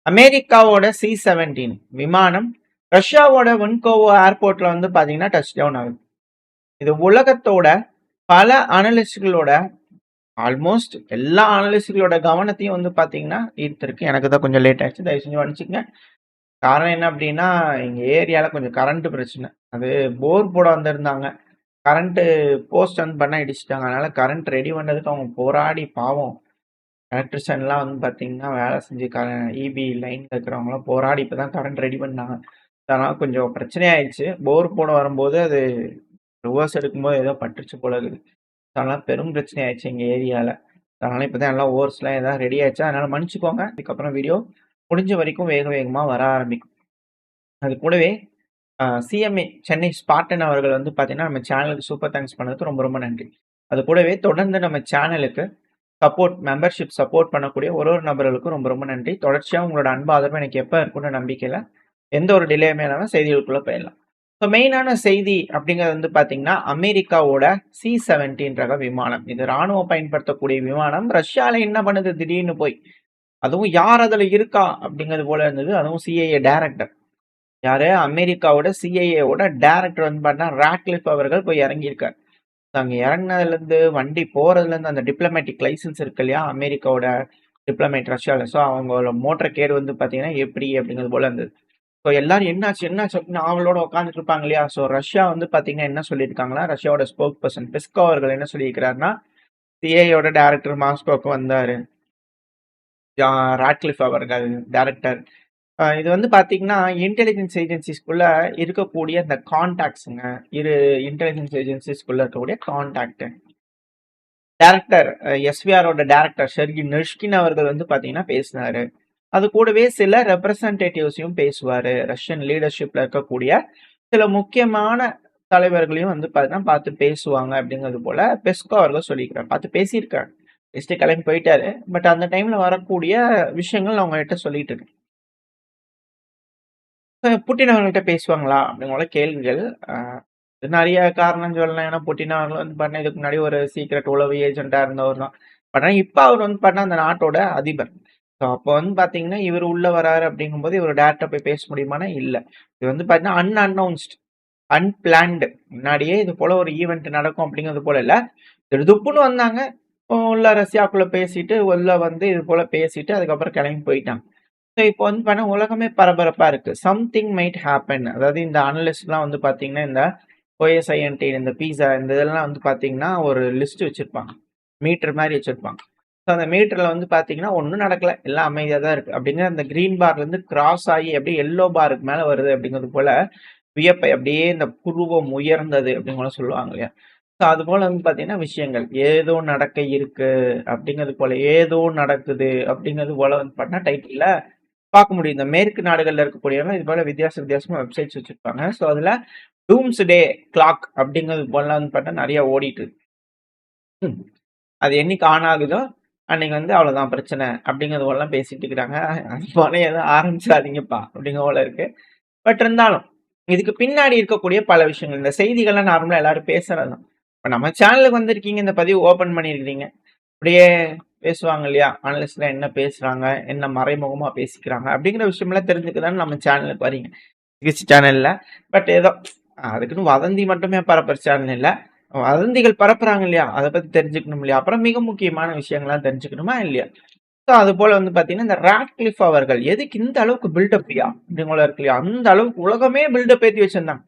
அமெரிக்காவோட C-17 விமானம் ரஷ்யாவோட வன்கோவோ ஏர்போர்ட்ல வந்து பாத்தீங்கன்னா டச் டவுன் ஆகுது. இது உலகத்தோட பல அனலிஸ்ட்களோட ஆல்மோஸ்ட் எல்லா அனலிஸ்ட்களோட கவனத்தையும் வந்து பாத்தீங்கன்னா ஈர்த்திருக்கு. எனக்கு தான் கொஞ்சம் லேட் ஆயிடுச்சு, தயவு செஞ்சு மன்னிச்சுங்க. காரணம் என்ன அப்படின்னா, எங்க ஏரியால கொஞ்சம் கரண்ட் பிரச்சனை. அது போர் போட வந்திருந்தாங்க. கரண்ட் போஸ்ட் வந்து பண்ண இடிச்சிட்டாங்க. அதனால கரண்ட் ரெடி பண்ணதுக்கு அவங்க போராடி பாவம் எலக்ட்ரிஷியன்லாம் வந்து பார்த்தீங்கன்னா, வேலை செஞ்சு இபி லைன்ல இருக்கிறவங்கலாம் போராடி இப்ப தான் கரண்ட் ரெடி பண்ணாங்க. அதனால கொஞ்சம் பிரச்சனையாயிருச்சு. போர் போட வரும்போது அது ரிவர்ஸ் எடுக்கும்போது ஏதோ பட்டுருச்சு போல இருக்குது. அதனால பெரும் பிரச்சனை ஆயிடுச்சு எங்க ஏரியால. அதனால இப்ப தான் எல்லாம் ஓர்ஸ்லாம் எல்லாம் ரெடி ஆயிடுச்சு. அதனால மன்னிச்சுக்கோங்க. இதுக்கப்புறம் வீடியோ முடிஞ்ச வரைக்கும் வேக வேகமா வர ஆரம்பிக்கும். அது கூடவே சிஎம்ஏ சென்னை ஸ்பார்டன் அவர்கள் வந்து பார்த்தீங்கன்னா, நம்ம சேனலுக்கு சூப்பர் தேங்க்ஸ் பண்ணதுக்கு ரொம்ப ரொம்ப நன்றி. அது கூடவே தொடர்ந்து நம்ம சேனலுக்கு மெம்பர்ஷிப் சப்போர்ட் பண்ணக்கூடிய ஒரு நபர்களுக்கும் ரொம்ப ரொம்ப நன்றி. தொடர்ச்சியா உங்களோட அன்பு ஆதரவு எனக்கு எப்ப இருக்கும்னு நம்பிக்கையில எந்த ஒரு டிலேயுமே இல்லாம செய்திகளுக்குள்ள போயிடலாம். ஸோ மெயினான செய்தி அப்படிங்கிறது வந்து பார்த்தீங்கன்னா, அமெரிக்காவோட C-17 ரக விமானம். இது ராணுவம் பயன்படுத்தக்கூடிய விமானம். ரஷ்யால என்ன பண்ணுது திடீர்னு போய், அதுவும் யார் அதுல இருக்கா அப்படிங்கிறது போல இருந்தது. அதுவும் சிஐஏ டைரக்டர். யாரு? அமெரிக்காவோட சிஐஏவோட டைரக்டர் வந்து பார்த்தீங்கன்னா ராட்க்ளிஃப் அவர்கள் போய் இறங்கியிருக்காரு. அங்க இறங்குனதுலேருந்து வண்டி போறதுலேருந்து அந்த டிப்ளமேட்டிக் லைசன்ஸ் இருக்கு இல்லையா? அமெரிக்காவோட டிப்ளமேட் ரஷ்யால. ஸோ அவங்களோட மோட்டார் கேடு வந்து பார்த்தீங்கன்னா எப்படி அப்படிங்கிறது போல இருந்தது. ஸோ எல்லாரும் என்னாச்சு என்னாச்சு அப்படின்னு அவங்களோட உட்காந்துட்டு இருப்பாங்க இல்லையா? ஸோ ரஷ்யா வந்து பார்த்தீங்கன்னா என்ன சொல்லியிருக்காங்களா? ரஷ்யாவோட ஸ்போக் பர்சன் பெஸ்கோ அவர்கள் என்ன சொல்லியிருக்கிறாருன்னா, சிஐஏயோட டைரக்டர் மாஸ்கோவுக்கு வந்தாரு. ராட்க்ளிஃப் அவர்கள் டைரக்டர். இது வந்து பார்த்தீங்கன்னா, இன்டெலிஜென்ஸ் ஏஜென்சிஸ்குள்ள இருக்கக்கூடிய இந்த கான்டாக்ட்ஸுங்க. இரு இன்டெலிஜென்ஸ் ஏஜென்சிஸ்குள்ள இருக்கக்கூடிய கான்டாக்ட். டைரக்டர் எஸ்விஆரோட டைரக்டர் ஷெர்கி நிஷ்கின் அவர்கள் வந்து பார்த்தீங்கன்னா பேசினாரு. அது கூடவே சில ரெப்ரசன்டேட்டிவ்ஸையும் பேசுவாரு. ரஷ்யன் லீடர்ஷிப்ல இருக்கக்கூடிய சில முக்கியமான தலைவர்களையும் வந்து பார்த்தீங்கன்னா பார்த்து பேசுவாங்க அப்படிங்கிறது போல பெஸ்கோ அவர்கள் சொல்லியிருக்கிறார். பார்த்து பேசியிருக்காரு. பேசிட்டு கிளம்பி போயிட்டாரு. பட் அந்த டைம்ல வரக்கூடிய விஷயங்கள் அவங்க கிட்ட சொல்லிட்டு இருக்கேன். புட்டின் அவர்கள்ட்ட பேசுவாங்களா? அப்படிங்கிற கேள்விகள். நெறைய காரணம் சொல்லலாம். ஏன்னா புட்டின் அவர்கள் வந்து பார்த்தீங்கன்னா, இதுக்கு முன்னாடி ஒரு சீக்ரெட் உளவு ஏஜென்ட்டா இருந்தவர் தான். பட் ஆனா இப்ப அவர் வந்து பார்த்தீங்கன்னா, அந்த நாட்டோட அதிபர். ஸோ அப்போ வந்து பார்த்தீங்கன்னா, இவர் உள்ள வராரு அப்படிங்கும்போது, இவர் டைரக்ட்டா போய் பேச முடியுமான்னா இல்ல. இது வந்து பார்த்தீங்கன்னா, அன்பிளான்டு. முன்னாடியே இது போல ஒரு ஈவென்ட் நடக்கும் அப்படிங்கிறது போல இல்ல. திடுதிப்புன்னு வந்தாங்க. உள்ள ரஷ்யாக்குள்ள பேசிட்டு, உள்ள வந்து இது போல பேசிட்டு, அதுக்கப்புறம் கிளம்பி போயிட்டாங்க. ஸோ இப்போ வந்து பார்த்தீங்கன்னா, உலகமே பரபரப்பா இருக்கு. Something might happen. அதாவது இந்த அனலிஸ்ட்லாம் வந்து பார்த்தீங்கன்னா, இந்த OSINT, இந்த பீஸா இந்த இதெல்லாம் வந்து பார்த்தீங்கன்னா, ஒரு லிஸ்ட் வச்சிருப்பாங்க. மீட்டர் மாரி வச்சிருப்பாங்க. ஸோ அந்த மீட்டர்ல வந்து பார்த்தீங்கன்னா, ஒண்ணும் நடக்கல. எல்லாம் அமைதியா தான் இருக்கு. அப்படிங்கிற அந்த கிரீன் பார்லேருந்து கிராஸ் ஆகி அப்படியே எல்லோ பாருக்கு மேல வருது அப்படிங்கிறது போல வியப்பை அப்படியே இந்த புருவம் உயர்ந்தது அப்படின்னு கூட சொல்லுவாங்க இல்லையா? ஸோ அதுபோல வந்து பார்த்தீங்கன்னா விஷயங்கள். ஏதோ நடக்க இருக்கு அப்படிங்கிறது போல, ஏதோ நடக்குது அப்படிங்கிறது போல வந்து பார்த்தீங்கன்னா டைட்டில்ல பார்க்க முடியும். இந்த மேற்கு நாடுகள்ல இருக்கக்கூடியவங்க இது போல வித்தியாசமா வெப்சைட்ஸ் வச்சிருப்பாங்க. ஸோ அதுல டூம்ஸ்டே கிளாக் அப்படிங்கிறது போல வந்து பார்த்தா நிறைய ஓடிட்டு இருக்கு. அது என்னைக்கு ஆன் ஆகுதோ அன்னைக்கு வந்து அவ்வளவுதான் பிரச்சனை அப்படிங்கிறது போலாம் பேசிட்டு இருக்கிறாங்க. அது போல எதுவும் ஆரம்பிச்சாதீங்கப்பா அப்படிங்கிற போல இருக்கு. பட் இருந்தாலும் இதுக்கு பின்னாடி இருக்கக்கூடிய பல விஷயங்கள், இந்த செய்திகள்லாம் நார்மலா எல்லாரும் பேசுறதுதான். இப்ப நம்ம சேனலுக்கு வந்திருக்கீங்க, இந்த பதிவு ஓபன் பண்ணிருக்கீங்க. அப்படியே பேசுவாங்க இல்லையா? அனலிஸ்ட்லாம் என்ன பேசுறாங்க, என்ன மறைமுகமா பேசிக்கிறாங்க அப்படிங்கிற விஷயம்லாம் தெரிஞ்சுக்கதானே நம்ம சேனலுக்கு வரீங்க. சேனல்ல. பட் ஏதோ அதுக்குன்னு வதந்தி மட்டுமே பரப்புற சேனல் இல்ல. வதந்திகள் பரப்புறாங்க இல்லையா? அத பத்தி தெரிஞ்சுக்கணும் இல்லையா? அப்புறம் மிக முக்கியமான விஷயங்கள்லாம் தெரிஞ்சுக்கணுமா இல்லையா? ஸோ அது போல வந்து பார்த்தீங்கன்னா, இந்த ராட்க்ளிஃப் அவர்கள் எதுக்கு இந்த அளவுக்கு பில்டப்யா அப்படிங்கல இருக்கு இல்லையா? அந்த அளவுக்கு உலகமே பில்டப் ஏத்தி வச்சிருந்தாங்க.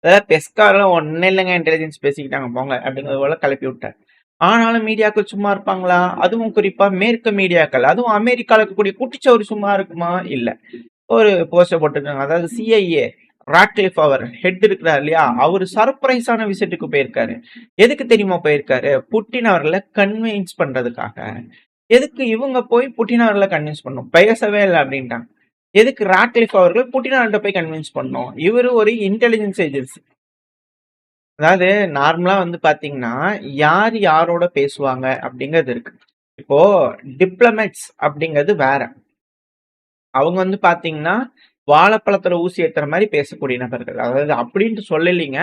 அதாவது பெஸ்கார்லாம் ஒண்ணும் இல்லைங்க, இன்டெலிஜென்ஸ் பேசிக்கிட்டாங்க போங்க அப்படிங்கிறது போல கிளப்பி விட்டார். ஆனாலும் மீடியாக்கள் சும்மா இருப்பாங்களா? அதுவும் குறிப்பா மேற்கு மீடியாக்கள், அதுவும் அமெரிக்கால இருக்கக்கூடிய குட்டிச்சவரு சும்மா இருக்குமா? இல்ல. ஒரு போஸ்டர் போட்டிருக்காங்க. அதாவது சிஐஏ ராட்க்ளிஃப் அவர் ஹெட் இருக்கிறார் இல்லையா? அவரு சர்ப்ரைஸான விசிட்டுக்கு போயிருக்காரு. எதுக்கு தெரியுமா போயிருக்காரு? புட்டின் அவர்களை கன்வின்ஸ் பண்றதுக்காக. எதுக்கு இவங்க போய் புட்டின் அவர்களை கன்வின்ஸ் பண்ணணும்? பேசவே இல்லை அப்படின்ட்டாங்க. எதுக்கு ராட்க்ளிஃப் அவர்கள் புட்டின் அவர்கிட்ட போய் கன்வின்ஸ் பண்ணணும்? இவரு ஒரு இன்டெலிஜென்ஸ் ஏஜென்சி. அதாவது நார்மலா வந்து பாத்தீங்கன்னா, யார் யாரோட பேசுவாங்க அப்படிங்கிறது இருக்கு. இப்போ டிப்ளமேட்ஸ் அப்படிங்கிறது வேற. அவங்க வந்து பாத்தீங்கன்னா, வாழைப்பழத்துல ஊசி ஏத்துற மாரி பேசக்கூடிய நபர்கள். அதாவது அப்படின்ட்டு சொல்லலைங்க.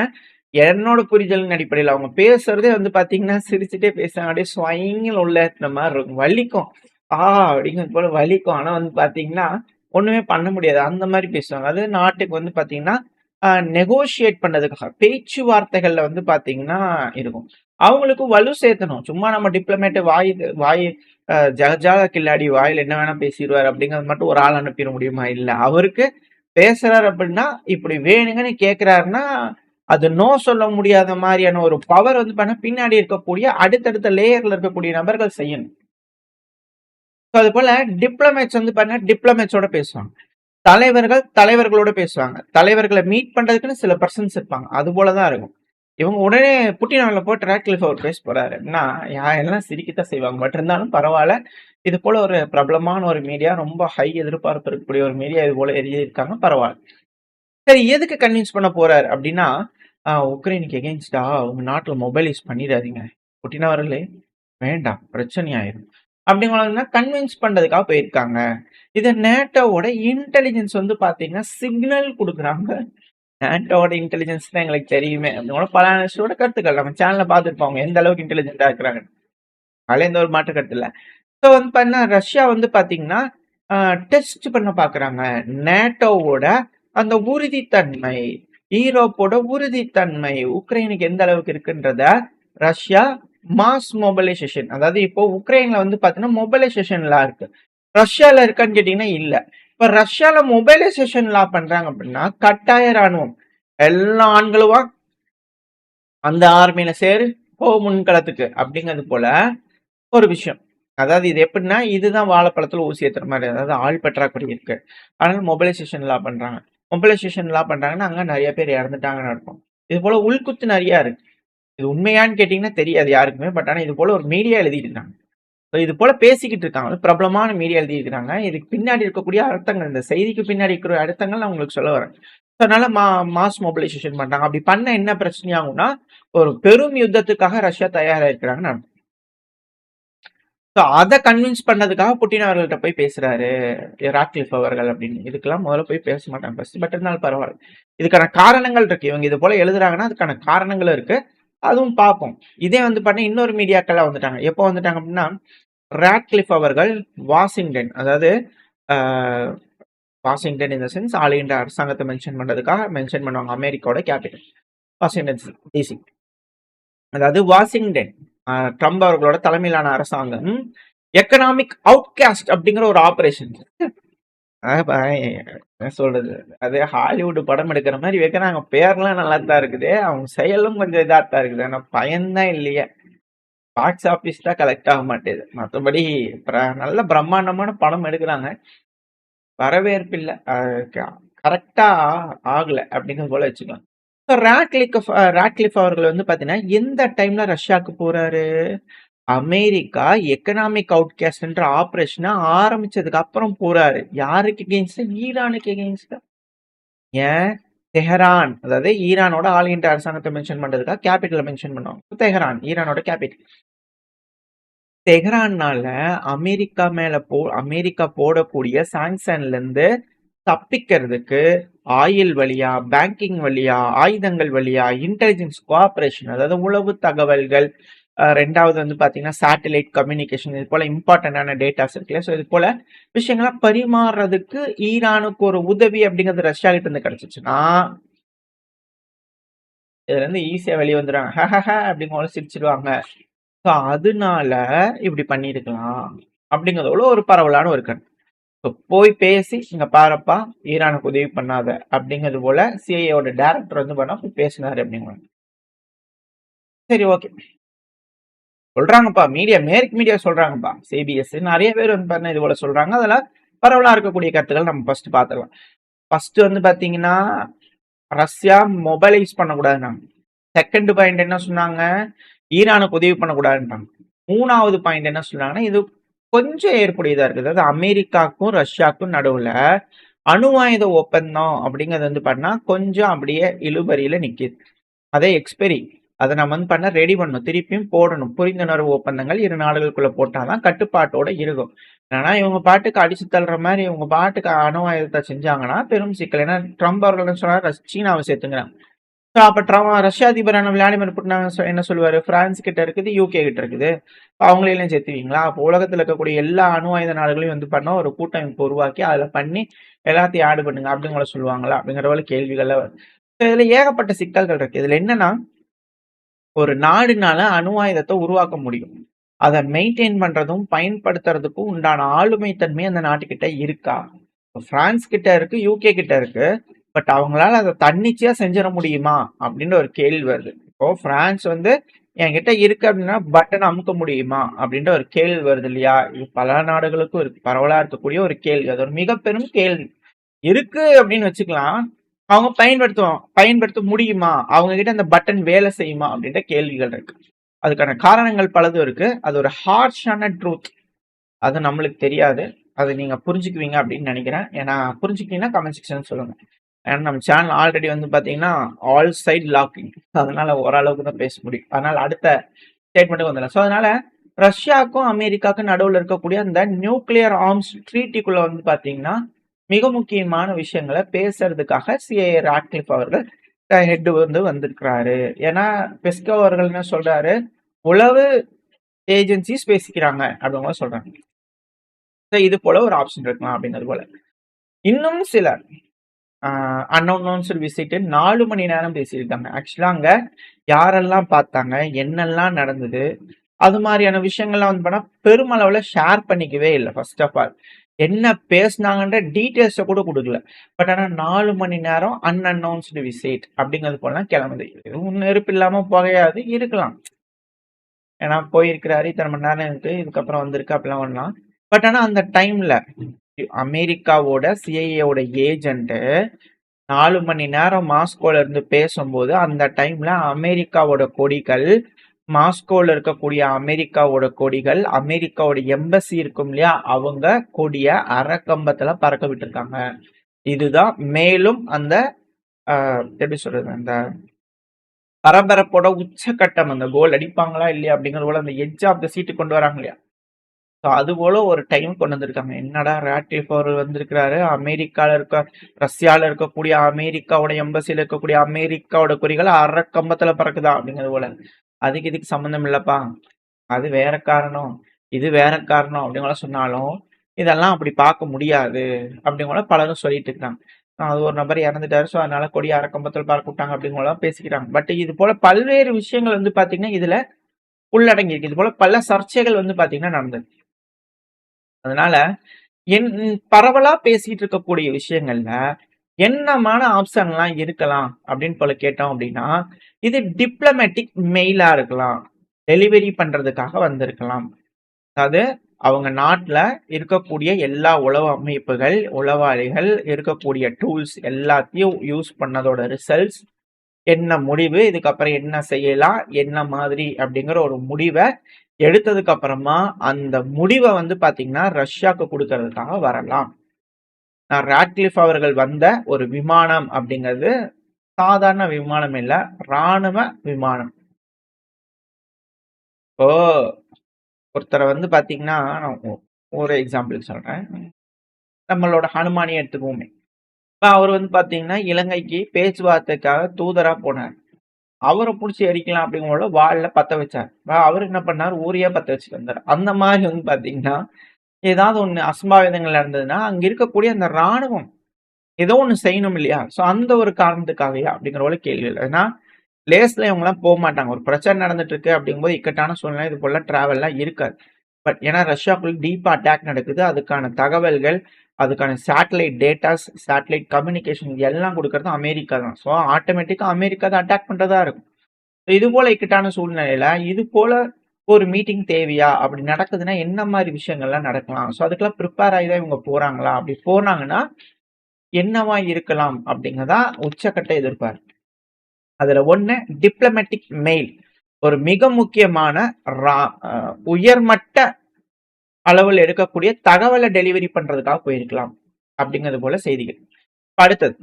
என்னோட புரிதலின் அடிப்படையில அவங்க பேசுறதே வந்து பாத்தீங்கன்னா, சிரிச்சுட்டே பேசுறாங்க. அப்படியே ஸ்வைங்ன்னு உள்ள ஏத்துன மாரி இருக்கும். வலிக்கும். அப்படிங்கிறது போல வலிக்கும். ஆனா வந்து பார்த்தீங்கன்னா, ஒண்ணுமே பண்ண முடியாது. அந்த மாரி பேசுவாங்க. அது நாட்டுக்கு வந்து பார்த்தீங்கன்னா, நெகோஷியேட் பண்ணதுக்காக பேச்சுவார்த்தைகள்ல வந்து பார்த்தீங்கன்னா இருக்கும். அவங்களுக்கும் வலு சேர்த்தணும். சும்மா நம்ம டிப்ளமேட் வாய் வாய் ஜகஜால கில்லாடி வாயில என்ன வேணா பேசிருவாரு அப்படிங்கிறது மட்டும் ஒரு ஆள் அனுப்பிற முடியுமா? இல்ல. அவருக்கு பேசுறாரு அப்படின்னா, இப்படி வேணுங்கன்னு கேட்கிறாருன்னா, அது நோ சொல்ல முடியாத மாரியான ஒரு பவர் வந்து பின்னாடி இருக்கக்கூடிய அடுத்தடுத்த லேயர்ல இருக்கக்கூடிய நபர்கள் செய்யணும். அதுபோல டிப்ளமேட்ஸ் வந்து டிப்ளமேட்ஸோட பேசுவாங்க. தலைவர்கள் தலைவர்களோட பேசுவாங்க. தலைவர்கள மீட் பண்றதுக்குன்னு சில பெர்சன்ஸ் இருப்பாங்க. அதுபோல தான் இருக்கும். இவங்க உடனே புட்டின் அவர்கள போட்டு ராட்க்ளிஃப் அவர் பேச போறாருன்னா, எல்லாம் சிரிக்கத்தான் செய்வாங்க. பட் இருந்தாலும் பரவால்ல. இது போல ஒரு பிரபலமான ஒரு மீடியா, ரொம்ப ஹை எதிர்பார்ப்பு இருக்கக்கூடிய ஒரு மீடியா இது போல எழுதியிருக்காங்க. பரவால்ல. சரி எதுக்கு கன்வின்ஸ் பண்ண போறாரு அப்டின்னா, உக்ரைனுக்கு எகெயின்ஸ்டா உங்க நாட்ல மொபைலைஸ் பண்ணிறாதீங்க. புட்டின் அவர்களே வேண்டாம். பிரச்சனை ஆயிரும். அப்டிங்களா கன்வின்ஸ் பண்றதுக்காக போயிருக்காங்க. இத நேட்டோவோட இன்டெலிஜென்ஸ் வந்து பார்த்தீங்கன்னா, சிக்னல் குடுக்குறாங்க. நேட்டோவோட இன்டெலிஜென்ஸ் தான் எங்களுக்கு தெரியுமே. அப்டின்னு பல அனலிஸ்ட்டோட கருத்துக்கள் நம்ம சேனல்ல பார்த்துருப்போம். அவங்க எந்த அளவுக்கு இன்டெலிஜென்ட்டா இருக்கிறாங்கன்னு. அதுல எந்த ஒரு மாற்று கருத்து இல்ல. ஸோ வந்து பார்த்தீங்கன்னா, ரஷ்யா வந்து பார்த்தீங்கன்னா, அ டெஸ்ட் பண்ண பார்க்குறாங்க. நேட்டோவோட அந்த உறுதித்தன்மை, ஈரோப்போட உறுதித்தன்மை, உக்ரைனுக்கு எந்த அளவுக்கு இருக்குன்றத ரஷ்யா மாஸ் மொபைலைசேஷன் அதாவது இப்போ உக்ரைன்ல வந்து பார்த்தீங்கன்னா, மொபைலைசேஷன் லா இருக்கு. ரஷ்யால இருக்கான்னு கேட்டீங்கன்னா, இல்ல. இப்ப ரஷ்யால மொபைலைசேஷன் லா பண்றாங்க அப்படின்னா, கட்டாய ராணுவம். எல்லா ஆண்களும் வா, அந்த ஆர்மில சேரு, போ முன்களத்துக்கு அப்படிங்கிறது போல ஒரு விஷயம். அதாவது இது எப்படின்னா, இதுதான் வாழைப்பழத்துல ஊசி ஏத்துற மாரி. அதாவது ஆள் பற்றாக்குறை இருக்கு. அதனால மொபைலைசேஷன் லா பண்றாங்க. மொபைலைசேஷன் லா பண்றாங்கன்னா, அங்க நெறைய பேர் இறந்துட்டாங்கன்னு அர்த்தம். இது போல உள்குத்து நெறைய இருக்கு. இது உண்மையான்னு கேட்டீங்கன்னா தெரியாது யாருக்குமே. பட் ஆனா இது போல ஒரு மீடியா எழுதியிருக்காங்க. இது போல பேசிக்கிட்டு இருக்காங்க. பிரபலமான மீடியா எழுதியிருக்கிறாங்க. இதுக்கு பின்னாடி இருக்கக்கூடிய அர்த்தங்கள், இந்த செய்திக்கு பின்னாடி இருக்கிற அர்த்தங்கள் நான் உங்களுக்கு சொல்ல வரேன். அதனால மாஸ் மொபிலைசேஷன் பண்றாங்க. அப்படி பண்ண என்ன பிரச்சனை ஆகும்னா, ஒரு பெரும் யுத்தத்துக்காக ரஷ்யா தயாரா இருக்கிறாங்கன்னு அர்த்தம். அத கன்வின்ஸ் பண்ணதுக்காக புட்டின் அவர்கள்ட்ட போய் பேசுறாரு ராட்க்ளிஃப் அவர்கள் அப்படின்னு. இதுக்கெல்லாம் முதல்ல போய் பேச மாட்டாங்க ஃபர்ஸ்ட். பட் இருந்தாலும் பரவாயில்ல. இதுக்கான காரணங்கள் இருக்கு. இவங்க இது போல எழுதுறாங்கன்னா அதுக்கான காரணங்களும் இருக்கு. அதுவும் பார்ப்போம். இதே வந்து பண்ண இன்னொரு மீடியாக்கள்லாம் வந்துட்டாங்க. எப்போ வந்துட்டாங்க அப்படின்னா, ராட்க்ளிஃப் அவர்கள் வாஷிங்டன், அதாவது Washington in the sense all India அரசாங்கத்தை மென்ஷன் பண்றதுக்காக மென்ஷன் பண்ணுவாங்க. அமெரிக்காவோட கேபிட்டல் வாஷிங்டன் டிசி. அதாவது வாஷிங்டன் ட்ரம்ப் அவர்களோட தலைமையிலான அரசாங்கம் எக்கனாமிக் அவுட்காஸ்ட் அப்படிங்கிற ஒரு ஆபரேஷன் என்ன சொல்றது, அது ஹாலிவுட் படம் எடுக்கிற மாதிரி வைக்கிறாங்க. பேர்லாம் நல்லா தான் இருக்குது, அவங்க செயலும் கொஞ்சம் இதா தான் இருக்குது. ஆனா பயன்தான் இல்லையே, பாக்ஸ் ஆபீஸ் தான் கலெக்ட் ஆக மாட்டேது. மற்றபடி நல்ல பிரம்மாண்டமான படம் எடுக்கிறாங்க, வரவேற்பு இல்லை, கரெக்டா ஆகல அப்படிங்கிறது போல வச்சுக்கலாம். ராட்க்ளிஃப் அவர்கள் வந்து பாத்தீங்கன்னா எந்த டைம்ல ரஷ்யாவுக்கு போறாரு, அமெரிக்கா எக்கனாமிக் அவுட்காஸ்ட்ன்ற ஆபரேஷனை ஆரம்பிச்சதுக்கு அப்புறம் போறாரு. யாருக்கு எகெயின்ஸ்ட்? ஈரானுக்கு எகெயின்ஸ்ட். ஏன் தெஹரான், அதாவது ஈரானோட ஆல் இண்டியா அரசாங்கத்தை மென்ஷன் பண்றதுக்காக கேபிட்டல் மென்ஷன் பண்ணுவாங்க. தெஹரான் ஈரானோட கேபிட்டல். தெஹ்ரான்னால அமெரிக்கா போடக்கூடிய சாங்ஷன்ல இருந்து தப்பிக்கிறதுக்கு ஆயில் வழியா, பேங்கிங் வழியா, ஆயுதங்கள் வழியா, இன்டெலிஜென்ஸ் கோஆபரேஷன், அதாவது உளவு தகவல்கள், ரெண்டாவது வந்து பாத்தீங்கன்னா சேட்டலைட் கம்யூனிகேஷன், இது போல இம்பார்ட்டன்டான டேட்டாஸ் இருக்குல்ல. ஸோ இது போல விஷயங்கள்லாம் பரிமாறுறதுக்கு ஈரானுக்கு ஒரு உதவி அப்படிங்கிறது ரஷ்யா கிட்ட இருந்து கிடைச்சிச்சுன்னா, இதுல இருந்து ஈஸியா வெளியே வந்துடுவாங்க. அப்படிங்கிற சிரிச்சிடுவாங்க. ஸோ அதனால இப்படி பண்ணிருக்கலாம் அப்படிங்கிறதோட ஒரு பரவலான ஒரு கருத்து. போய் பேசி இங்க பாருப்பா ஈரானுக்கு உதவி பண்ணாத அப்படிங்கிறது போல சிஐஏவோட டைரக்டர் வந்து பண்ணா போய் பேசினாரு அப்படிங்கிறாங்க. சரி ஓகே சொல்றாங்கப்பா, மேற்கு மீடியா சொல்றாங்கப்பா, சிபிஎஸ் நிறைய பேர் வந்து பாத்தீங்கன்னா இது போல சொல்றாங்க. அதெல்லாம் பரவலா இருக்கக்கூடிய கருத்துக்கள் நம்ம ஃபர்ஸ்ட் பாத்துக்கலாம். ஃபர்ஸ்ட் வந்து பாத்தீங்கன்னா ரஷ்யா மொபைலைஸ் பண்ணக்கூடாதுன்னாங்க. செகண்ட் பாயிண்ட் என்ன சொன்னாங்க, ஈரானுக்கு உதவி பண்ணக்கூடாதுன்றாங்க. மூணாவது பாயிண்ட் என்ன சொன்னாங்கன்னா, இது கொஞ்சம் ஏற்புடையதா இருக்குது. அதாவது அமெரிக்காவுக்கும் ரஷ்யாவுக்கும் நடுவுல அணு ஆயுத ஒப்பந்தம் அப்படிங்கிறது வந்து பண்ணா கொஞ்சம் அப்படியே இழுபறியில நிக்குது. அதே எக்ஸ்பெரி அதை நம்ம வந்து பண்ண ரெடி பண்ணணும், திருப்பியும் போடணும். புரிந்துணர்வு ஒப்பந்தங்கள் இரு நாடுகளுக்குள்ள போட்டாதான் கட்டுப்பாட்டோட இருக்கும். ஏன்னா இவங்க பாட்டுக்கு அடிச்சு தள்ளுற மாதிரி இவங்க பாட்டுக்கு அணு ஆயுதத்தை செஞ்சாங்கன்னா பெரும் சிக்கல். ஏன்னா ட்ரம்ப் அவர்கள் சொன்னார் சீனாவை சேர்த்துங்கிறாங்க. அப்ப ரஷ்ய அதிபரான விளாடிமிர் புட்டின் என்ன சொல்லுவாரு? பிரான்ஸ் கிட்ட இருக்குது, யூகே கிட்ட இருக்குது. அவங்களையும் சேர்த்துவீங்களா? அப்போ உலகத்துல இருக்கக்கூடிய எல்லா அணு ஆயுத நாடுகளையும் வந்து பண்ண ஒரு கூட்டமைப்பு உருவாக்கி அதுல பண்ணி எல்லாத்தையும் ஆடு பண்ணுங்க அப்படிங்கிற சொல்லுவாங்களா? அப்படிங்கிற போல கேள்விகள்ல இதுல ஏகப்பட்ட சிக்கல்கள் இருக்கு. இதுல என்னன்னா, ஒரு நாடுனால அணு ஆயுதத்தை உருவாக்க முடியும். அதை மெயின்டைன் பண்றதும் பயன்படுத்துறதுக்கும் உண்டான ஆளுமை தன்மை அந்த நாட்டுக்கிட்ட இருக்கா? பிரான்ஸ் கிட்ட இருக்கு, யூகே கிட்ட இருக்கு. பட் அவங்களால அதை தன்னிச்சையா செஞ்சிட முடியுமா அப்படின்னு ஒரு கேள்வி வருது. இப்போ பிரான்ஸ் வந்து என்கிட்ட இருக்கு அப்படின்னா பட்டன் அமுக்க முடியுமா அப்படின்ற ஒரு கேள்வி வருது இல்லையா? இது பல நாடுகளுக்கும் இருக்கு, பரவலா இருக்கக்கூடிய ஒரு கேள்வி. அது ஒரு மிக பெரும் கேள்வி. இருக்கு அப்படின்னு வச்சுக்கலாம், அவங்க பயன்படுத்த முடியுமா? அவங்க கிட்ட அந்த பட்டன் வேலை செய்யுமா அப்படின்ற கேள்விகள் இருக்கு. அதுக்கான காரணங்கள் பலதும் இருக்கு. அது ஒரு ஹார்ஷான ட்ரூத். அது நம்மளுக்கு தெரியாது. அதை நீங்க புரிஞ்சுக்குவீங்க அப்படின்னு நினைக்கிறேன். ஏன்னா புரிஞ்சுக்கிட்டீங்கன்னா கமெண்ட் செக்ஷன் சொல்லுங்க. ஏன்னா நம்ம சேனல் ஆல்ரெடி வந்து பாத்தீங்கன்னா ஆல் சைட் லாக்கிங், அதனால ஓரளவுக்கு தான் பேச முடியும். அதனால அடுத்த ஸ்டேட்மெண்ட்டுக்கு வந்துடலாம். ஸோ அதனால ரஷ்யாவுக்கும் அமெரிக்காவுக்கும் நடுவில் இருக்கக்கூடிய அந்த நியூக்ளியர் ஆர்ம்ஸ் ட்ரீட்டிக்குள்ள வந்து பாத்தீங்கன்னா மிக முக்கியமான விஷயங்களை பேசுறதுக்காக சிஐஏ ராட்க்ளிஃப் அவர்கள் ஹெட் வந்து வந்திருக்கிறாரு. ஏன்னா பெஸ்கோ அவர்கள் என்ன சொல்றாரு, உளவு ஏஜென்சிஸ் பேசிக்கிறாங்க அப்படிங்கிற சொல்றாங்க. இது போல ஒரு ஆப்ஷன் இருக்கலாம் அப்படிங்கிறது போல. இன்னும் சிலர் அன்அனௌன்ஸ்டு விசிட் 4 மணி நேரம் பேசியிருக்காங்க. ஆக்சுவலா அங்க யாரெல்லாம் பார்த்தாங்க, என்னெல்லாம் நடந்தது, அது மாதிரியான விஷயங்கள்லாம் வந்து பண்ணா பெருமளவுல ஷேர் பண்ணிக்கவே இல்லை. ஃபர்ஸ்ட் ஆஃப் ஆல் என்ன பேசினாங்கன்ற டீட்டெயில்ஸை கூட கொடுக்கல. பட் ஆனால் 4 மணி நேரம் அன்அனௌன்ஸ்டு விசிட் அப்படிங்கிறது போல கிளம்புது. எதுவும் நெருப்பு இல்லாம புகையாது இருக்கலாம். ஏன்னா போயிருக்கிறாரு, இத்தனை மணி நேரம் இருக்கு, இதுக்கப்புறம் வந்திருக்கு அப்படிலாம் பண்ணலாம். பட் ஆனா அந்த டைம்ல அமெரிக்காவோட சிஐஏவோட ஏஜென்ட் 4 மணி நேரம் மாஸ்கோல இருந்து பேசும்போது அந்த டைம்ல அமெரிக்காவோட கொடிகள், மாஸ்கோல இருக்கக்கூடிய அமெரிக்காவோட கொடிகள், அமெரிக்காவோட எம்பசி இருக்கும் இல்லையா, அவங்க கொடிய அரைக்கம்பத்துல பறக்க விட்டுருக்காங்க. இதுதான் மேலும் அந்த எப்படி சொல்றது, அந்த பரபரப்போட உச்சகட்டம். அந்த கோல் அடிப்பாங்களா இல்லையா அப்படிங்கிறது போல அந்த எட்ஜ் ஆஃப் த சீட்டு கொண்டு வராங்க இல்லையா, அது போல ஒரு டைம் கொண்டு வந்திருக்காங்க. என்னடா ராட்க்ளிஃப் அவர் வந்திருக்கிறாரு, அமெரிக்கால இருக்க ரஷ்யால இருக்கக்கூடிய அமெரிக்காவோட எம்பசில இருக்கக்கூடிய அமெரிக்காவோட குறிகள் அரைக்கம்பத்துல பறக்குதா அப்படிங்கிறது போல. அதுக்கு இதுக்கு சம்பந்தம் இல்லப்பா, அது வேற காரணம், இது வேற காரணம் அப்படிங்கிற சொன்னாலும் இதெல்லாம் அப்படி பார்க்க முடியாது அப்படிங்கிற பலரும் சொல்லிட்டு இருக்காங்க. அது ஒரு நபர் இறந்துட்டாரு, ஸோ அதனால கொடி அரைக்கம்பத்தில் பார்க்க விட்டாங்க அப்படிங்கிற பேசிக்கிறாங்க. பட் இது போல பல்வேறு விஷயங்கள் வந்து பாத்தீங்கன்னா இதுல உள்ளடங்கி இருக்கு. இது போல பல சர்ச்சைகள் வந்து பாத்தீங்கன்னா நடந்தது. அதனால பரவலா பேசிட்டு இருக்கக்கூடிய விஷயங்கள்ல என்னமான ஆப்ஷன்லாம் இருக்கலாம் அப்படின்னு போல கேட்டோம் அப்படின்னா, இது டிப்ளமேட்டிக் மெயிலா இருக்கலாம், டெலிவரி பண்றதுக்காக வந்திருக்கலாம். அதாவது அவங்க நாட்டுல இருக்கக்கூடிய எல்லா உளவு அமைப்புகள், உளவாளிகள் இருக்கக்கூடிய டூல்ஸ் எல்லாத்தையும் யூஸ் பண்ணதோட ரிசல்ட்ஸ் என்ன, முடிவு, இதுக்கப்புறம் என்ன செய்யலாம், என்ன மாதிரி அப்படிங்கிற ஒரு முடிவை எடுத்ததுக்கு அப்புறமா அந்த முடிவை வந்து பாத்தீங்கன்னா ரஷ்யாவுக்கு கொடுக்கறதுக்காக வரலாம். ராட்க்ளிஃப் அவர்கள் வந்த ஒரு விமானம் அப்படிங்கிறது சாதாரண விமானம் இல்ல, ராணுவ விமானம். இப்போ ஒருத்தரை வந்து பாத்தீங்கன்னா, ஒரு எக்ஸாம்பிள் சொல்றேன், நம்மளோட ஹனுமானியை எடுத்துக்குவோமே. அவர் வந்து பாத்தீங்கன்னா இலங்கைக்கு பேச்சுவார்த்தைக்காக தூதரா போனார். அவரை பிடிச்சி எரிக்கலாம் அப்படிங்கிற வாள்ல பத்த வச்சார். அவர் என்ன பண்ணார், ஊரையே பத்த வச்சுட்டு வந்தார். அந்த மாதிரி வந்து பாத்தீங்கன்னா ஏதாவது ஒண்ணு அசம்பாவிதங்கள் நடந்ததுன்னா அங்க இருக்கக்கூடிய அந்த ராணுவம் ஏதோ ஒண்ணு செய்யணும் இல்லையா, சோ அந்த ஒரு காரணத்துக்காகயா அப்படிங்கிற போல கேள்வி இல்லை. ஏன்னா லேஸ்ல இவங்க எல்லாம் போக மாட்டாங்க. ஒரு பிரச்சனை நடந்துட்டு இருக்கு அப்படிங்கும்போது இக்கட்டான சூழ்நிலை இது போல டிராவல்லாம் இருக்காது. பட் ஏன்னா ரஷ்யாக்குள்ள டீப்பா அட்டாக் நடக்குது, அதுக்கான தகவல்கள், அதுக்கான சேட்டலைட் டேட்டாஸ், சேட்டலைட் கம்யூனிகேஷன் எல்லாம் கொடுக்கறது அமெரிக்கா தான். ஸோ ஆட்டோமேட்டிக்கா அமெரிக்கா தான் அட்டாக் பண்றதா இருக்கும். இது போல இக்கட்டான சூழ்நிலையில இது போல ஒரு மீட்டிங் தேவையா, அப்படி நடக்குதுன்னா என்ன மாதிரி விஷயங்கள்லாம் நடக்கலாம், ஸோ அதுக்கெல்லாம் ப்ரிப்பேர் ஆகி தான் இவங்க போறாங்களா, அப்படி போனாங்கன்னா என்னவா இருக்கலாம் அப்படிங்கறதா உச்சக்கட்ட எதிர்பார்ப்பு. அதுல ஒண்ணு டிப்ளமேட்டிக் மெயில், ஒரு மிக முக்கியமான உயர்மட்ட அளவில் எடுக்கக்கூடிய தகவலை டெலிவரி பண்றதுக்காக போயிருக்கலாம் அப்படிங்கிறது போல செய்திகள். அடுத்தது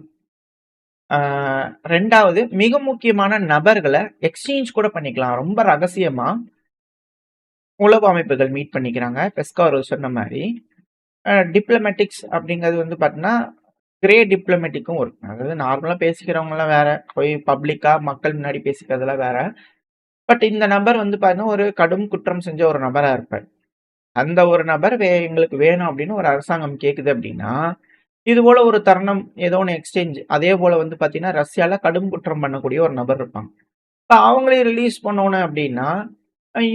ரெண்டாவது, மிக முக்கியமான நபர்களை எக்ஸ்சேஞ்ச் கூட பண்ணிக்கலாம். ரொம்ப ரகசியமா உளவு அமைப்புகள் மீட் பண்ணிக்கிறாங்க. பெஸ்கோ சொன்ன மாதிரி டிப்ளமேட்டிக்ஸ் அப்படிங்கிறது வந்து பாத்தீங்கன்னா கிரே டிப்ளமேட்டிக்கும் இருக்கும். அதாவது நார்மலா பேசிக்கிறவங்கலாம் வேற. போய் பப்ளிக்கா மக்கள் முன்னாடி பேசிக்கிறதெல்லாம் வேற. பட் இந்த நபர் வந்து பார்த்தீங்கன்னா, ஒரு கடும் குற்றம் செஞ்ச ஒரு நபரா இருப்பார். அந்த ஒரு நபர் எங்களுக்கு வேணும் அப்படின்னு ஒரு அரசாங்கம் கேக்குது அப்படின்னா, இது போல ஒரு தருணம் ஏதோ ஒண்ணு எக்ஸ்சேஞ்ச் அதே போல வந்து பார்த்தீங்கன்னா, ரஷ்யால கடும் குற்றம் பண்ணக்கூடிய ஒரு நபர் இருப்பாங்க. இப்ப அவங்களையும் ரிலீஸ் பண்ணணும் அப்படின்னா,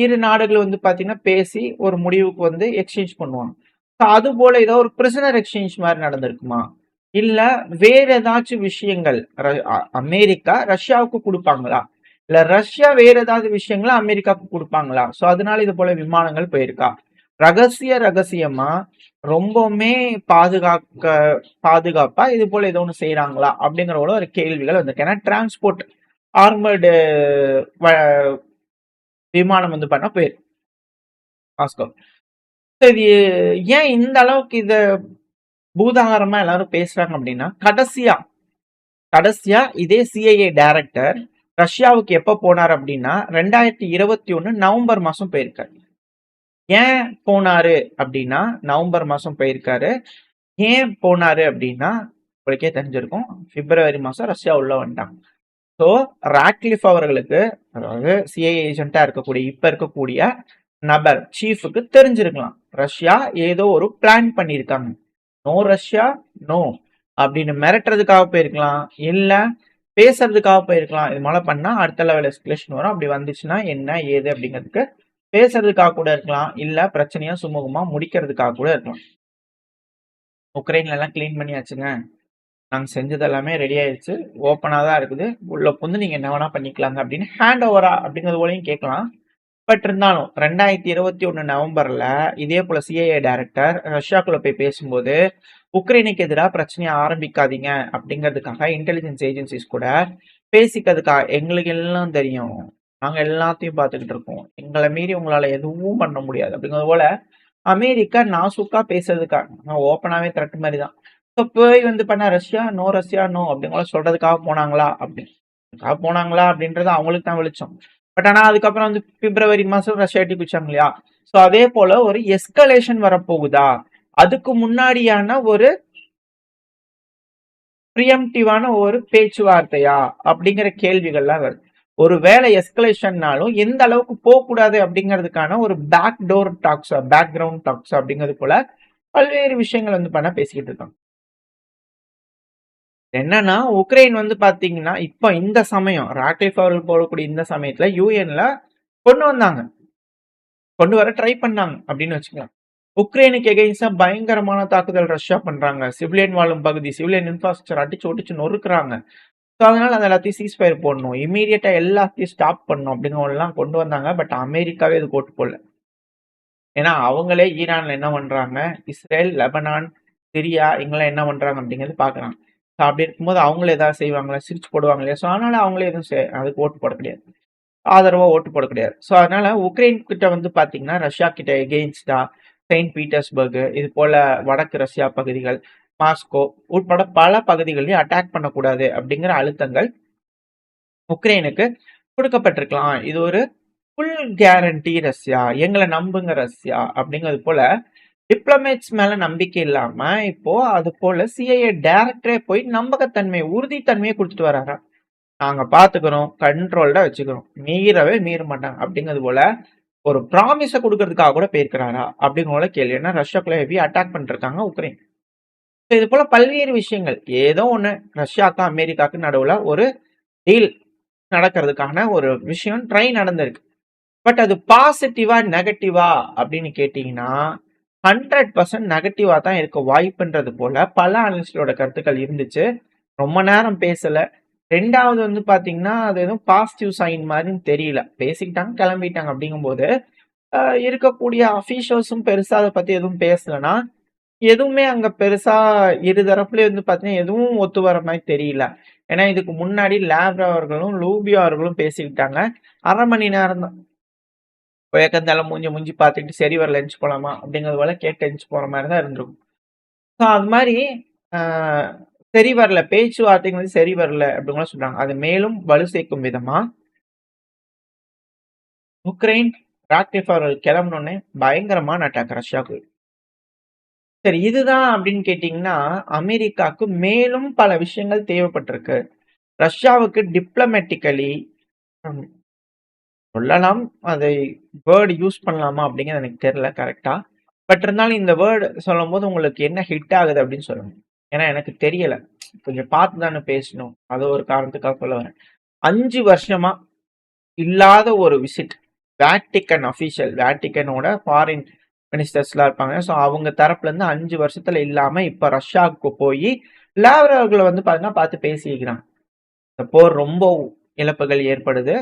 இரு நாடுகள் வந்து பார்த்தீங்கன்னா, பேசி ஒரு முடிவுக்கு வந்து எக்ஸ்சேஞ்ச் பண்ணுவாங்க. அது போல ஏதோ ஒரு பிரிசனர் எக்ஸ்சேஞ்ச் மாரி நடந்திருக்குமா? இல்ல வேற ஏதாச்சும் விஷயங்கள் அமெரிக்கா ரஷ்யாவுக்கு குடுப்பாங்களா? இல்ல ரஷ்யா வேற ஏதாவது விஷயங்கள அமெரிக்காவுக்கு குடுப்பாங்களா? சோ அதனால இது போல விமானங்கள் போயிருக்கா? ரகசியமா ரொம்பவுமே பாதுகாக்க பாதுகாப்பா இது போல ஏதோ ஒண்ணு செய்றாங்களா? அப்படிங்கிற போல ஒரு கேள்விகள் வந்திருக்கு. ஏன்னா டிரான்ஸ்போர்ட் ஆர்மர்டு வ விமானம் வந்து பண்ண போயிருக்கு மாஸ்கோ. இது ஏன் இந்த அளவுக்கு இத பூதாகரமா எல்லாரும் பேசுறாங்க அப்படின்னா, கடைசியா இதே சிஐஏ டைரக்டர் ரஷ்யாவுக்கு எப்ப போனார் அப்படின்னா 2021 நவம்பர் மாசம் போயிருக்காரு. ஏன் போனாரு அப்படின்னா நவம்பர் மாசம் போயிருக்காரு. ஏன் போனாரு அப்படின்னா உங்களுக்கே தெரிஞ்சிருக்கும். பிப்ரவரி மாசம் ரஷ்யா உள்ள வந்துட்டாங்க. ஸோ ராட்க்ளிஃப் அவர்களுக்கு அதாவது சிஐஏ ஏஜென்ட்டா இருக்கக்கூடிய இப்ப இருக்கக்கூடிய நபர் சீஃபுக்கு தெரிஞ்சிருக்கலாம். ரஷ்யா ஏதோ ஒரு பிளான் பண்ணியிருக்காங்க. நோ ரஷ்யா நோ அப்படின்னு மிரட்டுறதுக்காக போயிருக்கலாம். இல்ல பேசுறதுக்காக போயிருக்கலாம். இது மாதிரி பண்ணா அடுத்த லெவல் எஸ்கலேஷன் வரும். அப்படி வந்துச்சுன்னா என்ன ஏது அப்படிங்கிறதுக்கு பேசுறதுக்காக கூட இருக்கலாம். இல்ல பிரச்சனையா சுமூகமா முடிக்கிறதுக்காக கூட இருக்கலாம். உக்ரைன்ல எல்லாம் கிளீன் பண்ணியாச்சுங்க. நாங்க செஞ்சது எல்லாமே ரெடி ஆயிடுச்சு. ஓப்பனா தான் இருக்குது. உள்ள புகுந்து நீங்க என்ன வேணா பண்ணிக்கலாங்க அப்படின்னு ஹேண்ட் ஓவரா அப்படிங்கிறது போலயும் கேட்கலாம். பட் இருந்தாலும் 2021 நவம்பர்ல இதே போல சிஐஏ டைரக்டர் ரஷ்யாக்குள்ள போய் பேசும்போது உக்ரைனுக்கு எதிராக பிரச்சனையை ஆரம்பிக்காதீங்க அப்படிங்கிறதுக்காக இன்டெலிஜென்ஸ் ஏஜென்சிஸ் கூட பேசிக்கிறதுக்காக எங்களுக்கு எல்லாம் தெரியும். நாங்க எல்லாத்தையும் பார்த்துக்கிட்டு இருக்கோம். எங்களை மீறி உங்களால எதுவும் பண்ண முடியாது அப்படிங்கிறது போல அமெரிக்கா நாசூக்கா பேசுறதுக்காக ஓப்பனாவே த்ரெட் மாதிரி தான். போய் வந்து பண்ண ரஷ்யா நோ அப்படிங்கிற சொல்றதுக்காக போனாங்களா போனாங்களா அப்படின்றது அவங்களுக்கு தான் வெளிச்சம். பட் ஆனா அதுக்கப்புறம் வந்து பிப்ரவரி மாசம் ரஷ்யா எட்டி குச்சாங்க இல்லையா? சோ அதே போல ஒரு எஸ்கலேஷன் வரப்போகுதா? அதுக்கு முன்னாடியான ஒரு பிரியம்டிவான ஒரு பேச்சுவார்த்தையா அப்படிங்கிற கேள்விகள்லாம் வருது. ஒரு வேலை எஸ்கலேஷன்னாலும் எந்த அளவுக்கு போகக்கூடாது அப்படிங்கிறதுக்கான ஒரு பேக்ரவுண்ட் டாக்ஸ் அப்படிங்கிறது போல பல்வேறு விஷயங்கள் வந்து பண்ண பேசிக்கிட்டு இருக்காங்க. என்னன்னா உக்ரைன் வந்து பாத்தீங்கன்னா இப்ப இந்த சமயம் ராக்லிஃப் அவர்கள் போடக்கூடிய இந்த சமயத்துல யூஎன்ல கொண்டு வந்தாங்க. கொண்டு வர ட்ரை பண்ணாங்க அப்படின்னு வச்சுக்கலாம். உக்ரைனுக்கு எகெயின்ஸ்டா பயங்கரமான தாக்குதல் ரஷ்யா பண்றாங்க. சிவிலியன் வாழும் பகுதி, சிவிலியன் இன்ஃப்ராஸ்ட்ரக்சர் அடிச்சு ஒடிச்சு நொறுக்குறாங்க. ஸோ அதனால அது எல்லாத்தையும் சீஸ்ஃபயர் போடணும். இம்மீடியட்டா எல்லாத்தையும் ஸ்டாப் பண்ணணும் அப்படின்னு கொண்டு வந்தாங்க. பட் அமெரிக்காவே இது ஓட்டு போடல. ஏன்னா அவங்களே ஈரான்ல என்ன பண்றாங்க, இஸ்ரேல், லெபனான், சிரியா இங்கெல்லாம் என்ன பண்றாங்க அப்படிங்கிறது பாக்குறாங்க. ஸோ அப்படி இருக்கும்போது அவங்களும் ஏதாவது செய்வாங்களா, சிரிச்சு போடுவாங்க இல்லையா? ஸோ அதனால அவங்களே எதுவும் அதுக்கு ஓட்டு போட கிடையாது. ஆதரவா ஓட்டு போட கிடையாது. ஸோ அதனால உக்ரைன் கிட்ட வந்து பாத்தீங்கன்னா ரஷ்யா கிட்ட எகெயின்ஸ்டா செயின்ட் பீட்டர்ஸ்பர்க் இது போல வடக்கு ரஷ்யா பகுதிகள், மாஸ்கோ உட்பட பல பகுதிகளையும் அட்டாக் பண்ணக்கூடாது அப்படிங்கிற அழுத்தங்கள் உக்ரைனுக்கு கொடுக்கப்பட்டிருக்கலாம். இது ஒரு ஃபுல் கேரண்டி ரஷ்யா, எங்களை நம்புங்க ரஷ்யா அப்படிங்கிறது போல டிப்ளமேட்ஸ் மேல நம்பிக்கை இல்லாம இப்போ அது போல சிஐஏ டைரக்டரே போய் நம்பகத்தன்மை உறுதித்தன்மையை கொடுத்துட்டு வராங்க. நாங்க பாத்துக்கிறோம், கண்ட்ரோல்டா வச்சுக்கிறோம், மீறவே மீற மாட்டாங்க அப்படிங்கிறது போல ஒரு ப்ராமிஸ கொடுக்கறதுக்காக கூட போயிருக்கிறாரா அப்படிங்கிற போல கேள்வி. ஏன்னா ரஷ்யாக்குள்ள ஹெவி அட்டாக் பண்ணிருக்காங்க உக்ரைன். இது போல பல்வேறு விஷயங்கள் ஏதோ ஒண்ணு ரஷ்யாக்கும் அமெரிக்காவுக்கு நடுவுல ஒரு டீல் நடக்கிறதுக்கான ஒரு விஷயம் ட்ரை நடந்திருக்கு. பட் அது பாசிட்டிவா நெகட்டிவா அப்படின்னு கேட்டீங்கன்னா 100% நெகட்டிவா தான் இருக்க வாய்ப்புன்றது போல பல அனலிஸ்டோட கருத்துக்கள் இருந்துச்சு. ரொம்ப நேரம் பேசல. 2வது வந்து பாத்தீங்கன்னா அது எதுவும் பாசிட்டிவ் சைன் மாதிரின்னு தெரியல. பேசிக்கிட்டாங்க கிளம்பிட்டாங்க அப்படிங்கும்போது இருக்கக்கூடிய அபிஷியல்ஸும் பெருசா அதை பத்தி எதுவும் பேசலனா எதுவுமே அங்க பெருசா இரு தரப்புலயும் வந்து பாத்தீங்கன்னா எதுவும் ஒத்து வர மாதிரி தெரியல. ஏன்னா இதுக்கு முன்னாடி லேப்ரா அவர்களும் லூபியோ அவர்களும் பேசிக்கிட்டாங்க. 1/2 மணி நேரம் தான். ஏக்கந்தால மூஞ்சி பார்த்துட்டு சரி வரல எந்திச்சு போலாமா அப்படிங்கிறது போல கேட்டு எந்திச்சு போற மாதிரி தான் இருந்திருக்கும். ஸோ அது மாதிரி சரி வரல பேச்சுவார்த்தைகள் வந்து சரி வரல அப்படின்னு சொல்றாங்க. அது மேலும் வலு சேர்க்கும் விதமா உக்ரைன் ராக்லிஃப் அவர்கள் கிளம்பினோடனே பயங்கரமான அட்டாக் ரஷ்யாவுக்கு. சரி இதுதான் அப்படின்னு கேட்டீங்கன்னா, அமெரிக்காவுக்கு மேலும் பல விஷயங்கள் தேவைப்பட்டிருக்கு. ரஷ்யாவுக்கு டிப்ளமேட்டிக்கலி ம் சொல்லலாம். அதை வேர்ட் யூஸ் பண்ணலாமா அப்படிங்கிறது எனக்கு தெரியல கரெக்ட்டா. பட் இருந்தாலும் இந்த வேர்ட் சொல்லும்போது உங்களுக்கு என்ன ஹிட் ஆகுது அப்படின்னு சொல்லுங்க. ஏன்னா எனக்கு தெரியல. கொஞ்சம் பார்த்து தானே பேசணும். அது ஒரு காரணத்துக்காக சொல்ல வரேன். 5 வருஷமா இல்லாத ஒரு விசிட். வேட்டிக்கன் அஃபிஷியல் வேட்டிக்கனோட ஃபாரின் மினிஸ்டர்ஸ்லாம் இருப்பாங்க. ஸோ அவங்க தரப்புல இருந்து 5 வருஷத்துல இல்லாம இப்ப ரஷ்யாவுக்கு போய் லாவ்ரோ அவர்கள வந்து பார்த்தீங்கன்னா பார்த்து பேசியிருக்கிறாங்க. இந்த போர் ரொம்ப இழப்புகள் ஏற்படுது.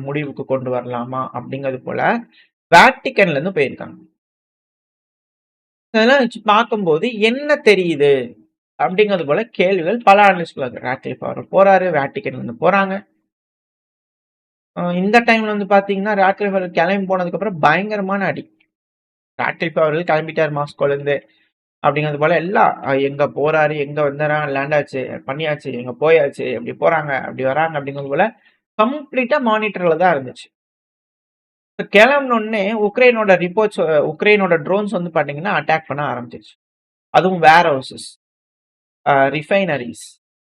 முடிவுக்கு கொண்டு வரலாமா அப்படிங்கிறது போல வேட்டிக்கன்ல இருந்து போயிருக்காங்க. இதெல்லாம் வச்சு பார்க்கும்போது என்ன தெரியுது அப்படிங்கிறது போல கேள்விகள் பல அனலிஸ்ட்கள் ராட்க்ளிஃப் அவர் போறாரு, வேட்டிக்கன்ல இருந்து போறாங்க. இந்த டைம்ல வந்து பாத்தீங்கன்னா ராட்க்ளிஃப் அவர்கள் கிளம்பி போனதுக்கு அப்புறம் பயங்கரமான அடி. ராட்க்ளிஃப் அவர்கள் கிளம்பிட்டார் மாஸ்கோல இருந்து அப்படிங்கிறது போல எல்லாம் எங்க போறாரு, எங்க வந்தாரா, லேண்ட் ஆச்சு, பண்ணியாச்சு, எங்க போயாச்சு, அப்படி போறாங்க, அப்படி வராங்க அப்படிங்கிறது போல கம்ப்ளீட்டா மானிட்டர்ல தான் இருந்துச்சு. கிளம்பினோடனே உக்ரைனோட ட்ரோன்ஸ் வந்து பாத்தீங்கன்னா அட்டாக் பண்ண ஆரம்பிச்சிருச்சு. அதுவும் வேர் ஹவுசஸ், ரிஃபைனரிஸ்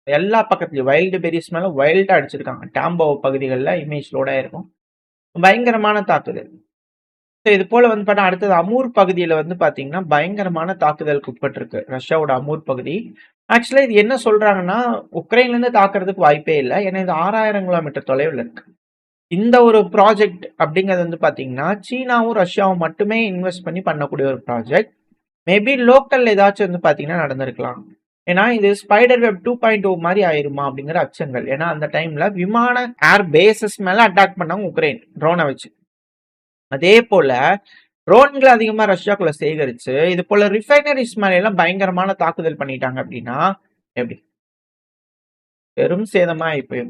எல்லா பக்கத்துலயும் வைல்டு பெரிஸ் மேல வைல்டா அடிச்சிருக்காங்க. டாம்போ பகுதிகளில் இமேஜ் லோடா இருக்கும். பயங்கரமான தாக்குதல். இது போல வந்து பார்த்தா அடுத்தது அமூர் பகுதியில வந்து பாத்தீங்கன்னா பயங்கரமான தாக்குதலுக்கு உட்பட்டிருக்கு ரஷ்யாவோட அமூர் பகுதி. ஆக்சுவலா இது என்ன சொல்றாங்கன்னா உக்ரைன்ல இருந்து தாக்குறதுக்கு வாய்ப்பே இல்லை. ஏன்னா இது 6000 கிலோமீட்டர் தொலைவில் இருக்கு. இந்த ஒரு ப்ராஜெக்ட் அப்படிங்கிறது வந்து பாத்தீங்கன்னா சீனாவும் ரஷ்யாவும் மட்டுமே இன்வெஸ்ட் பண்ணி பண்ணக்கூடிய ஒரு ப்ராஜெக்ட். மேபி லோக்கல் ஏதாச்சும் வந்து பாத்தீங்கன்னா நடந்திருக்கலாம். ஏன்னா இது ஸ்பைடர் வெப் 2.0 மாதிரி ஆயிருமா அப்படிங்கிற அச்சங்கள். ஏன்னா அந்த டைம்ல விமான ஏர் பேசஸ் மேல அட்டாக் பண்ணாங்க உக்ரைன் ட்ரோனை வச்சு. அதே போல ட்ரோன்களை அதிகமா ரஷ்யாக்குள்ள சேகரிச்சு இது போல ரிஃபைனரிஸ் மேல எல்லாம் பயங்கரமான தாக்குதல் பண்ணிட்டாங்க அப்படின்னா எப்படி பெரும் சேதமா இப்ப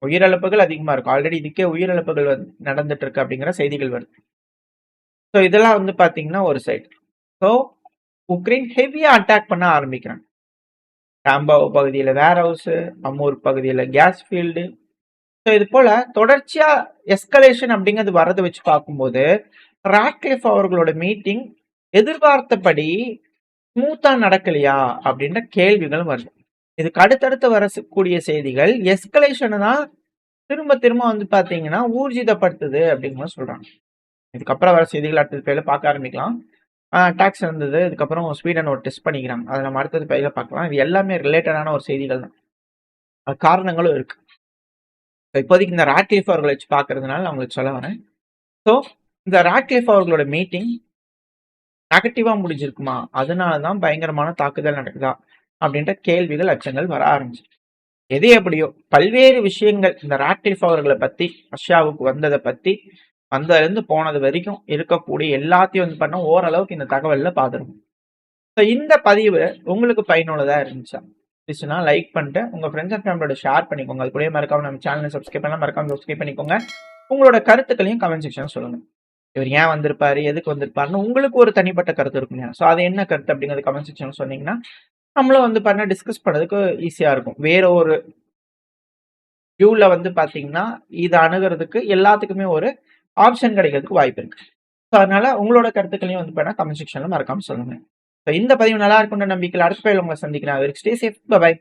உயிரிழப்புகள் அதிகமா இருக்கும். ஆல்ரெடி இதுக்கே உயிரிழப்புகள் நடந்துட்டு இருக்கு அப்படிங்கிற செய்திகள் வருது. ஸோ இதெல்லாம் வந்து பாத்தீங்கன்னா ஒரு சைடு. ஸோ உக்ரைன் ஹெவியா அட்டாக் பண்ண ஆரம்பிக்கிறாங்க. டாம்பாவோ பகுதியில் வேர் ஹவுஸ், அமூர் பகுதியில் கேஸ் ஃபீல்டு. ஸோ இது போல தொடர்ச்சியா எஸ்கலேஷன் அப்படிங்கிறது வரதை வச்சு பார்க்கும்போது ராட்க்ளிஃப் அவர்களோட மீட்டிங் எதிர்பார்த்தபடி ஸ்மூத்தா நடக்கலையா அப்படின்ற கேள்விகளும் வருது. இதுக்கு அடுத்தடுத்து வரக்கூடிய செய்திகள் எஸ்கலேஷனை தான் திரும்ப திரும்ப வந்து பாத்தீங்கன்னா ஊர்ஜிதப்படுத்துது அப்படிங்கிற சொல்றாங்க. இதுக்கப்புறம் வர செய்திகள் அடுத்தது பேர்ல பார்க்க ஆரம்பிக்கலாம். டாக்ஸ் இருந்தது. இதுக்கப்புறம் ஸ்வீடன் ஒரு டெஸ்ட் பண்ணிக்கிறாங்க. அதை நம்ம அடுத்தது பயில பார்க்கலாம். இது எல்லாமே ரிலேட்டடான ஒரு செய்திகள் தான். காரணங்களும் இருக்கு. இப்போதைக்கு இந்த ராட்க்ளிஃப் அவர்களை வச்சு பார்க்கறதுனால நான் உங்களுக்கு சொல்ல வரேன். ஸோ இந்த ராட்க்ளிஃப் அவர்களோட மீட்டிங் நெகட்டிவா முடிஞ்சிருக்குமா, அதனாலதான் பயங்கரமான தாக்குதல் நடக்குதா அப்படின்ற கேள்விகள் அச்சங்கள் வர ஆரம்பிச்சு. எது எப்படியோ பல்வேறு விஷயங்கள் இந்த ராட்க்ளிஃப் அவர்களை பத்தி ரஷ்யாவுக்கு வந்ததை பத்தி வந்ததுல இருந்து போனது வரைக்கும் இருக்கக்கூடிய எல்லாத்தையும் வந்து பண்ண ஓரளவுக்கு இந்த தகவல்ல பாத்துருக்கோம். ஸோ இந்த பதிவு உங்களுக்கு பயனுள்ளதா இருந்துச்சுன்னா லைக் பண்ணிட்டு உங்க ஃப்ரெண்ட்ஸ் அண்ட் ஃபேமிலியோட ஷேர் பண்ணிக்கோங்க. அது கூட மறக்காம நம்ம சேனலை சப்ஸ்கிரைப் பண்ணலாம், மறக்காம சப்ஸ்கிரைப் பண்ணிக்கோங்க. உங்களோட கருத்துக்களையும் கமெண்ட் செக்ஷன் சொல்லுங்க. இவர் ஏன் வந்திருப்பாரு, எதுக்கு வந்திருப்பாருன்னு உங்களுக்கு ஒரு தனிப்பட்ட கருத்து இருக்குங்க. ஸோ அது என்ன கருத்து அப்படிங்கிறது கமெண்ட் செக்ஷன் சொன்னீங்கன்னா நம்மளும் வந்து பண்ண டிஸ்கஸ் பண்ணதுக்கு ஈஸியா இருக்கும். வேற ஒரு வியூல வந்து பாத்தீங்கன்னா இதை அணுகிறதுக்கு எல்லாத்துக்குமே ஒரு ஆப்ஷன் கிடைக்கிறதுக்கு வாய்ப்பு இருக்கு. ஸோ அதனால உங்களோட கருத்துக்களையும் வந்து பண்ண கமெண்ட் செக்ஷன்ல மறக்காம சொல்லுங்க. இந்த பதிவு நல்லா இருக்குன்ற நம்பிக்கையில் அடுத்த பதிவில் உங்களை சந்திக்கிறேன். Stay safe, by.